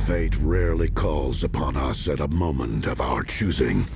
Fate rarely calls upon us at a moment of our choosing.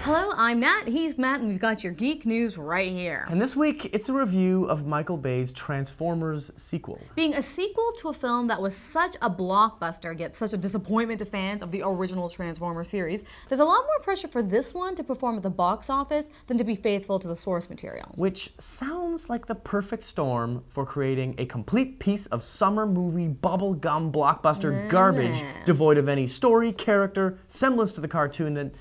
Hello, I'm Nat, he's Matt, and we've got your geek news right here. And this week, it's a review of Michael Bay's Transformers sequel. Being a sequel to a film that was such a blockbuster, yet such a disappointment to fans of the original Transformers series, there's a lot more pressure for this one to perform at the box office than to be faithful to the source material. Which sounds like the perfect storm for creating a complete piece of summer movie bubblegum blockbuster garbage devoid of any story, character, semblance to the cartoon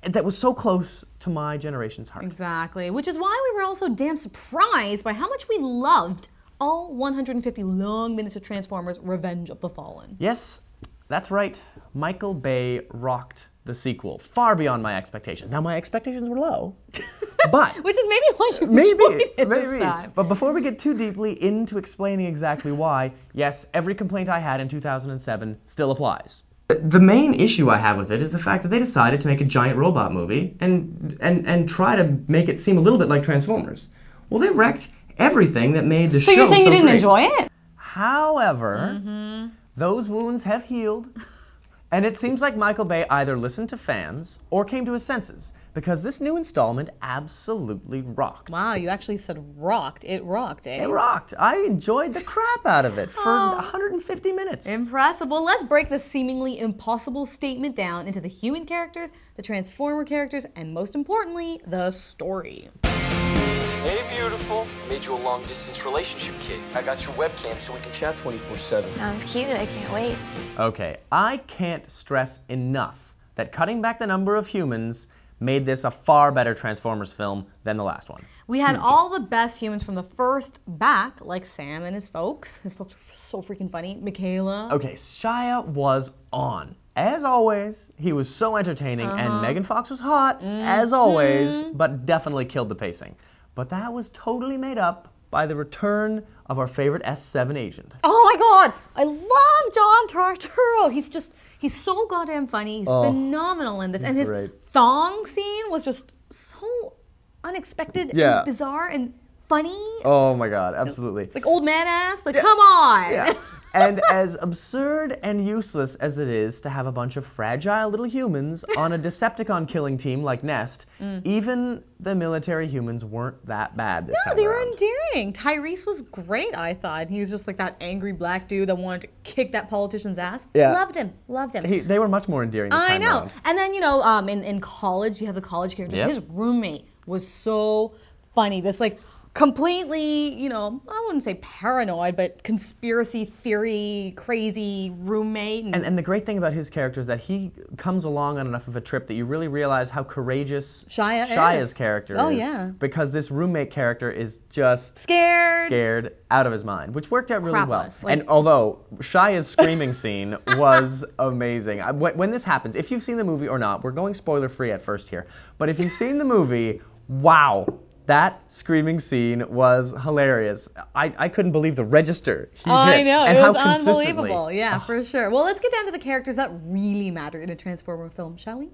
that was so close to my generation's heart. Exactly, which is why we were also damn surprised by how much we loved all 150 long minutes of Transformers Revenge of the Fallen. Yes, that's right. Michael Bay rocked the sequel far beyond my expectations. Now, my expectations were low, but... Which is maybe why you enjoyed it this time. But before we get too deeply into explaining exactly why, yes, every complaint I had in 2007 still applies. The main issue I have with it is the fact that they decided to make a giant robot movie and try to make it seem a little bit like Transformers. Well, they wrecked everything that made the show so you're saying you didn't great. Enjoy it? However, those wounds have healed, and it seems like Michael Bay either listened to fans or came to his senses, because this new installment absolutely rocked. Wow, you actually said rocked. It rocked, eh? It rocked. I enjoyed the crap out of it for 150 minutes. Impressive. Well, let's break this seemingly impossible statement down into the human characters, the Transformer characters, and most importantly, the story. Hey, beautiful. Made you a long-distance relationship kit. I got your webcam so we can chat 24/7. Sounds cute. I can't wait. Okay, I can't stress enough that cutting back the number of humans made this a far better Transformers film than the last one. We had all the best humans from the first back, like Sam and his folks. His folks were so freaking funny. Michaela. Okay, Shia was on. As always, he was so entertaining, and Megan Fox was hot, as always, but definitely killed the pacing. But that was totally made up by the return of our favorite S7 agent. Oh my god! I love John Turturro. He's so goddamn funny. He's phenomenal in this. And his thong scene was just so unexpected and bizarre and funny. Oh my god, absolutely. Like old man ass, like come on! Yeah. And as absurd and useless as it is to have a bunch of fragile little humans on a Decepticon killing team like Nest, even the military humans weren't that bad this time No, they around. were endearing. Tyrese was great, I thought. He was just like that angry black dude that wanted to kick that politician's ass. Yeah. Loved him, loved him. They were much more endearing this time I know. around. And then, you know, in college, you have the college characters. Yep. His roommate was so funny. This like completely, you know, I wouldn't say paranoid, but conspiracy theory, crazy roommate. And the great thing about his character is that he comes along on enough of a trip that you really realize how courageous Shia's character is. Oh, yeah. Because this roommate character is just scared out of his mind, which worked out really well. Like, and although Shia's screaming scene was amazing. When this happens, if you've seen the movie or not, we're going spoiler free at first here, but if you've seen the movie, wow. That screaming scene was hilarious. I couldn't believe the register he hit. I know, and it was how unbelievable. Yeah, for sure. Well, let's get down to the characters that really matter in a Transformer film, shall we?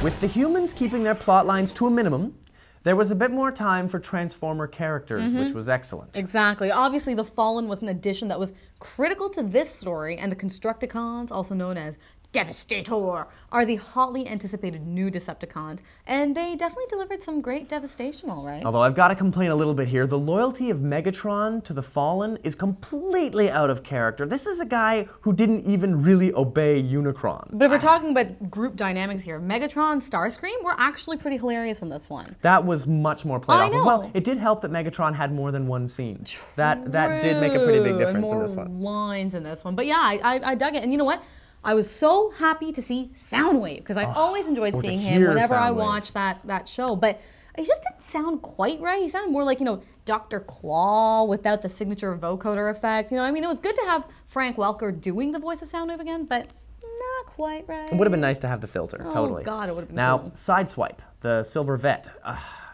With the humans keeping their plot lines to a minimum, there was a bit more time for Transformer characters, which was excellent. Exactly. Obviously, the Fallen was an addition that was critical to this story, and the Constructicons, also known as Devastator, are the hotly anticipated new Decepticons, and they definitely delivered some great devastation, all right. Although I've got to complain a little bit here, the loyalty of Megatron to the Fallen is completely out of character. This is a guy who didn't even really obey Unicron. But if we're talking about group dynamics here, Megatron, Starscream were actually pretty hilarious in this one. That was much more played I off. know. Well, it did help that Megatron had more than one scene. That did make a pretty big difference in this one. More lines in this one. But yeah, I dug it. And you know what? I was so happy to see Soundwave, because I always enjoyed seeing him whenever I watched that show. But he just didn't sound quite right. He sounded more like, you know, Dr. Claw without the signature vocoder effect. You know, I mean, it was good to have Frank Welker doing the voice of Soundwave again, but not quite right. It would have been nice to have the filter, totally. Oh, God, it would have been Now, cool. Sideswipe, the Silver Vet.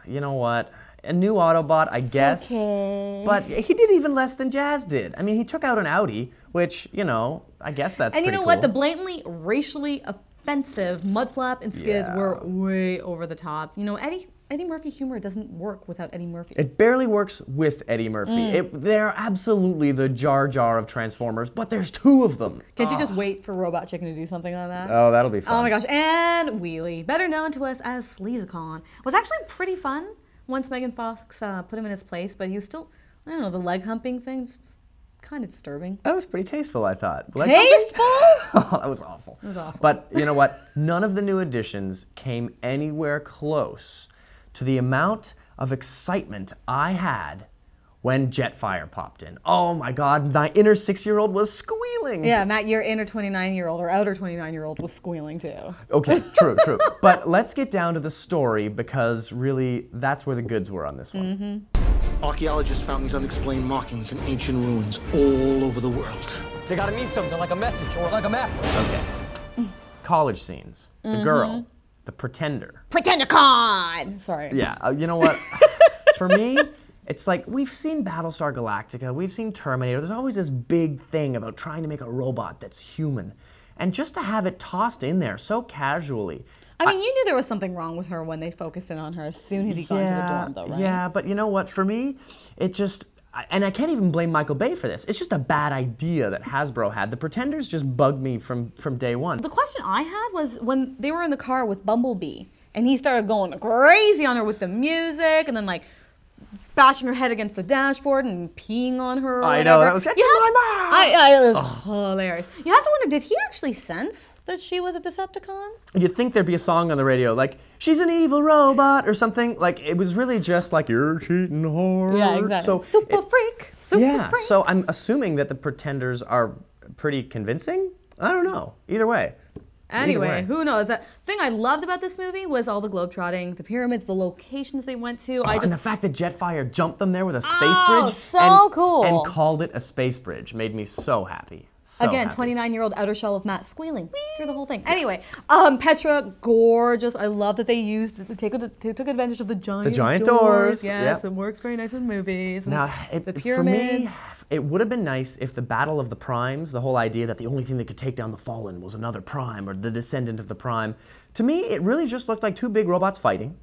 You know what? a new Autobot, I guess. Okay. But he did even less than Jazz did. I mean, he took out an Audi, which, you know, I guess that's And pretty you know cool. what? The blatantly racially offensive Mudflap and Skids were way over the top. You know, Eddie Murphy humor doesn't work without Eddie Murphy. It barely works with Eddie Murphy. They're absolutely the Jar Jar of Transformers, but there's two of them. Can't you just wait for Robot Chicken to do something on that? Oh, that'll be fun. Oh my gosh, and Wheelie, better known to us as Sleazicon, was actually pretty fun once Megan Fox put him in his place, but he was still, I don't know, the leg humping thing was just kind of disturbing. That was pretty tasteful, I thought. Tasteful? Oh, that was awful. It was awful. But you know what? None of the new additions came anywhere close to the amount of excitement I had when Jetfire popped in. Oh my God, my inner 6-year-old was squealing. Yeah, Matt, your inner 29-year-old or outer 29-year-old was squealing too. Okay, true. But let's get down to the story because really that's where the goods were on this one. Archaeologists found these unexplained markings in ancient ruins all over the world. They gotta mean something, like a message or like a map. Okay. College scenes. The girl. The Pretender. PretenderCon! Sorry. Yeah, you know what? For me, it's like we've seen Battlestar Galactica, we've seen Terminator. There's always this big thing about trying to make a robot that's human. And just to have it tossed in there so casually. I mean, you knew there was something wrong with her when they focused in on her as soon as he got into the dorm, though, right? Yeah, but you know what? For me, it just... And I can't even blame Michael Bay for this. It's just a bad idea that Hasbro had. The Pretenders just bugged me from day one. The question I had was when they were in the car with Bumblebee, and he started going crazy on her with the music, and then like bashing her head against the dashboard and peeing on her. Or I whatever. know, that was my mom! It was hilarious. You have to wonder, did he actually sense that she was a Decepticon? You'd think there'd be a song on the radio like, she's an evil robot or something. Like, it was really just like, you're cheating hard. Yeah, exactly. So Super freak. So I'm assuming that the Pretenders are pretty convincing? I don't know. Either way. Anyway, who knows? The thing I loved about this movie was all the globetrotting, the pyramids, the locations they went to. And the fact that Jetfire jumped them there with a space bridge so cool. and called it a space bridge made me so happy. Again, 29-year-old outer shell of Matt squealing through the whole thing. Anyway, Petra, gorgeous. I love that they took advantage of the giant doors. Yes, it works very nice with movies. Now, the pyramids. For me, it would have been nice if the Battle of the Primes, the whole idea that the only thing that could take down the Fallen was another Prime or the descendant of the Prime, to me, it really just looked like two big robots fighting.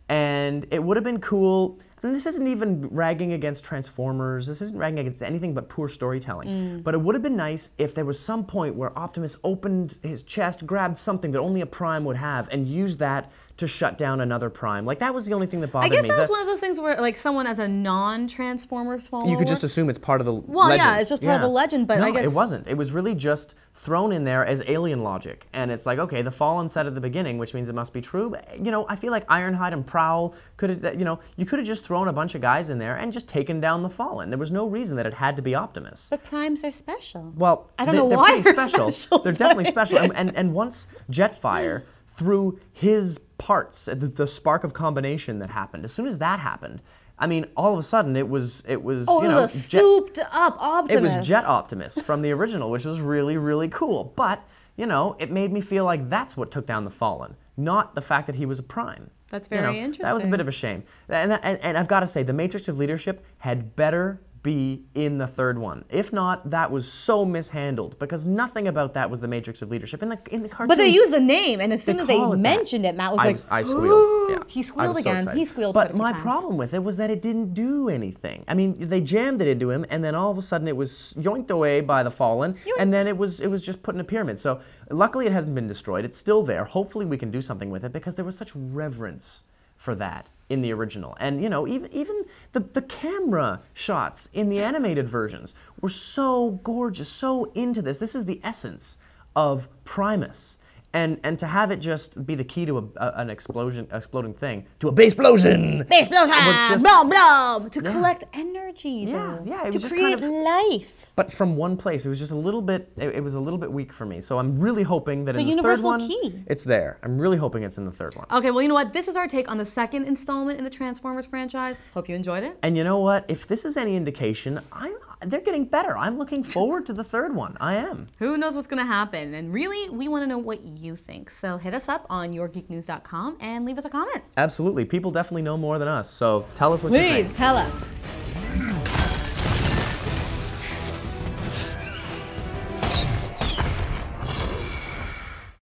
And it would have been cool. And this isn't even ragging against Transformers. This isn't ragging against anything but poor storytelling. But it would have been nice if there was some point where Optimus opened his chest, grabbed something that only a Prime would have, and used that to shut down another Prime. Like, that was the only thing that bothered me. I guess that was one of those things where, like, someone as a non-Transformers follower... You could just assume it's part of the legend. Well, yeah, it's just part of the legend, but no, I guess... it wasn't. It was really just thrown in there as alien logic. And it's like, okay, the Fallen said at the beginning, which means it must be true. But, you know, I feel like Ironhide and Prowl could have, you know, you could have just thrown a bunch of guys in there and just taken down the Fallen. There was no reason that it had to be Optimus. But Primes are special. Well, I don't know they're why pretty they're special. They're definitely special. And once Jetfire threw his parts, the spark of combination that happened, as soon as that happened, I mean, all of a sudden it was it was a souped up Optimus. It was Jet Optimus from the original, which was really, really cool. But, you know, it made me feel like that's what took down the Fallen, not the fact that he was a Prime. That's very interesting. That was a bit of a shame. And I've got to say, the Matrix of Leadership had better be in the third one. If not, that was so mishandled because nothing about that was the Matrix of Leadership in the cartoon. But they used the name, and as soon as they mentioned it, Matt was like, I squealed. Yeah. He squealed again. So he squealed. But my problem with it was that it didn't do anything. I mean, they jammed it into him, and then all of a sudden it was yoinked away by the Fallen, and then it was just put in a pyramid. So luckily it hasn't been destroyed. It's still there. Hopefully we can do something with it because there was such reverence for that in the original. And, you know, even the camera shots in the animated versions were so gorgeous, so into this. This is the essence of Primus. And to have it just be the key to an exploding thing, to a base-plosion! Base-plosion! Blum, blum! To collect energy, though. Yeah, it was to just create kind of, life. But from one place, it was just a little bit, it was a little bit weak for me. So I'm really hoping that in the third one, it's there. I'm really hoping it's in the third one. Okay, well, you know what? This is our take on the second installment in the Transformers franchise. Hope you enjoyed it. And you know what? If this is any indication, they're getting better. I'm looking forward to the third one. I am. Who knows what's going to happen? And really, we want to know what you think. So hit us up on yourgeeknews.com and leave us a comment. Absolutely. People definitely know more than us. So tell us what you think. Please tell us.